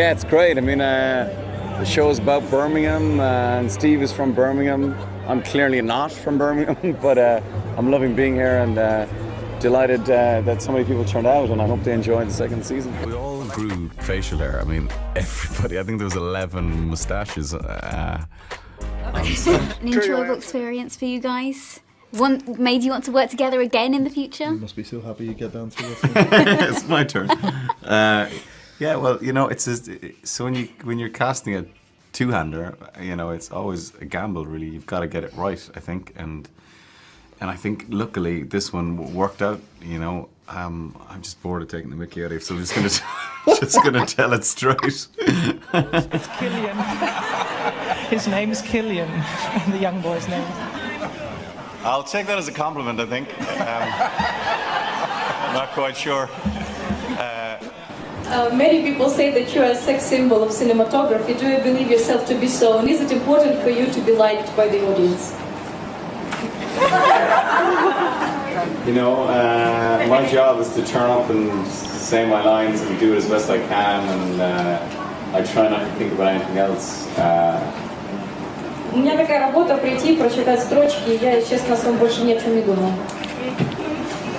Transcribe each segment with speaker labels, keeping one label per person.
Speaker 1: Yeah, it's great. I mean, the show's about Birmingham, and Steve is from Birmingham. I'm clearly not from Birmingham, but I'm loving being here and delighted that so many people turned out, and I hope they enjoy the second season.
Speaker 2: We all grew facial hair. I mean, everybody. I think there was 11 moustaches.
Speaker 3: An enjoyable experience for you guys? Made you want to work together again in the future?
Speaker 4: You must be so happy you get down to this.
Speaker 2: It's my turn. Yeah, well, you know, it's just, so when you're casting a two-hander, you know, it's always a gamble. Really, you've got to get it right, I think, and I think luckily this one worked out. You know, I'm just bored of taking the mickey out of it, so I'm just gonna tell it straight.
Speaker 5: It's Cillian. His name's Cillian, the young boy's name.
Speaker 2: I'll take that as a compliment, I think. I'm not quite sure.
Speaker 6: Many people say that you are a sex symbol of cinematography. Do you believe yourself to be so? And is it important for you to be liked by the audience?
Speaker 1: You know, my job is to turn up and say my lines and do it as best I can, and I try not to think about anything else.
Speaker 6: У меня такая работа прийти, прочитать строчки, и я, честно, о своем больше ни о чем не думаю.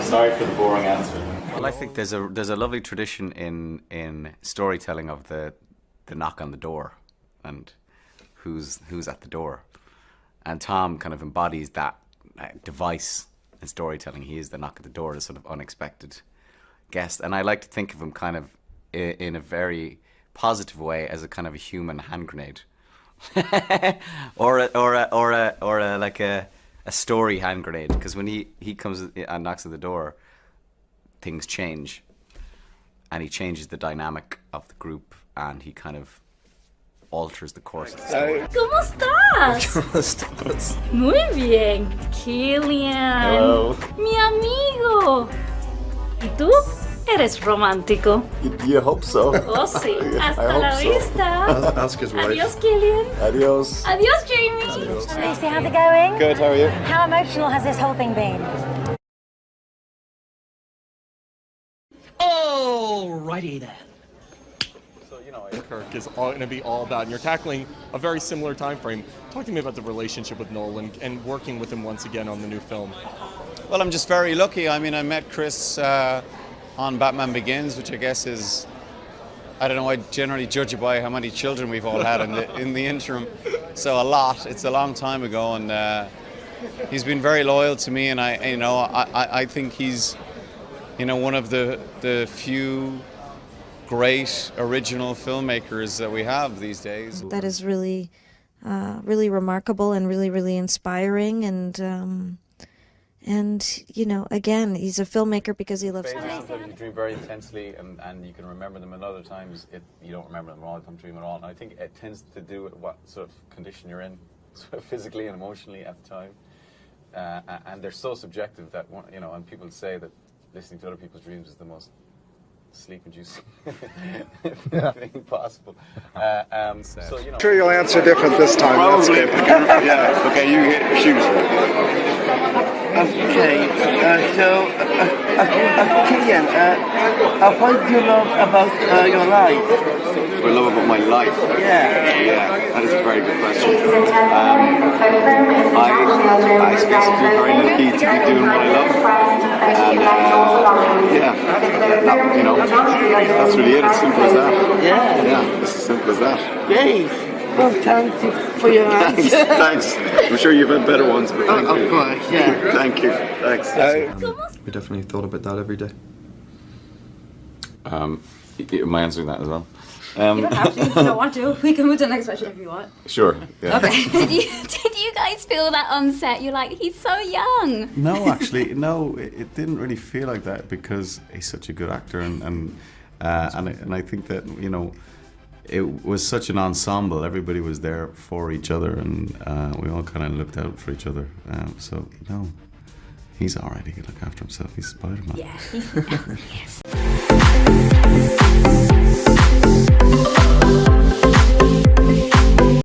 Speaker 1: Sorry for the boring answer.
Speaker 7: Well, I think there's a lovely tradition in storytelling of the knock on the door and who's at the door, and Tom kind of embodies that device in storytelling. He is the knock at the door, the sort of unexpected guest, and I like to think of him kind of in a very positive way as a kind of a human hand grenade. or like a story hand grenade, because when he comes and knocks at the door, things change, and he changes the dynamic of the group, and he kind of alters the course of the story.
Speaker 3: ¿Cómo estás?
Speaker 1: ¿Cómo estás?
Speaker 3: Muy bien. Cillian.
Speaker 1: Hello.
Speaker 3: Mi amigo. ¿Y tú? Eres romántico.
Speaker 4: You hope so.
Speaker 3: Oh, sí. Hasta
Speaker 4: I
Speaker 3: la
Speaker 4: hope so.
Speaker 3: vista.
Speaker 4: Ask his wife.
Speaker 3: Adios, Cillian.
Speaker 4: Adios.
Speaker 3: Adios, Jamie.
Speaker 4: Adios.
Speaker 8: Lucy, how's it going?
Speaker 1: Good, how are you?
Speaker 8: How emotional has this whole thing been?
Speaker 5: Alrighty then.
Speaker 9: So, you know, Kirk is going to be all about, and you're tackling a very similar time frame. Talk to me about the relationship with Nolan and working with him once again on the new film.
Speaker 1: Well, I'm just very lucky. I mean, I met Chris on Batman Begins, which I guess is, I don't know, I generally judge it by how many children we've all had in the interim. So a lot. It's a long time ago, and he's been very loyal to me, and I think he's, you know, one of the few great original filmmakers that we have these days.
Speaker 10: That is really, really remarkable and really, really inspiring, and you know, again, he's a filmmaker because he loves.
Speaker 7: Sometimes you dream very intensely, and you can remember them, and other times you don't remember them at all. You don't dream at all. And I think it tends to do with what sort of condition you're in, sort of physically and emotionally at the time. And they're so subjective that, you know, and people say that listening to other people's dreams is the most sleep-inducing thing possible. So, you know.
Speaker 4: I'm sure you'll answer different this time.
Speaker 1: Probably. Yeah. Okay, you shoot.
Speaker 11: Okay, Cillian, what do you love about your life?
Speaker 1: What I love about my life?
Speaker 11: Yeah,
Speaker 1: that is a very good question. I suppose I feel very lucky to be doing what I love. And you know, that's really it. It's simple as that. Yeah, it's as simple as that.
Speaker 11: great. Well, thank you for your answer.
Speaker 1: Thanks. I'm sure you've had better ones, but thank you.
Speaker 11: Of course, yeah.
Speaker 1: Thank you. Thanks.
Speaker 4: We definitely thought about that every day.
Speaker 2: Am I answering that as well?
Speaker 12: You don't have to if you don't want to. We can move to the next question if you want.
Speaker 2: Sure. Yeah.
Speaker 3: Okay. Did you guys feel that on set? You're like, he's so young.
Speaker 2: No, actually, no. It didn't really feel like that because he's such a good actor, and I think that, you know, it was such an ensemble. Everybody was there for each other, and we all kind of looked out for each other. So no, he's all right. He can look after himself. He's Spider-Man.
Speaker 3: Yeah. Yes.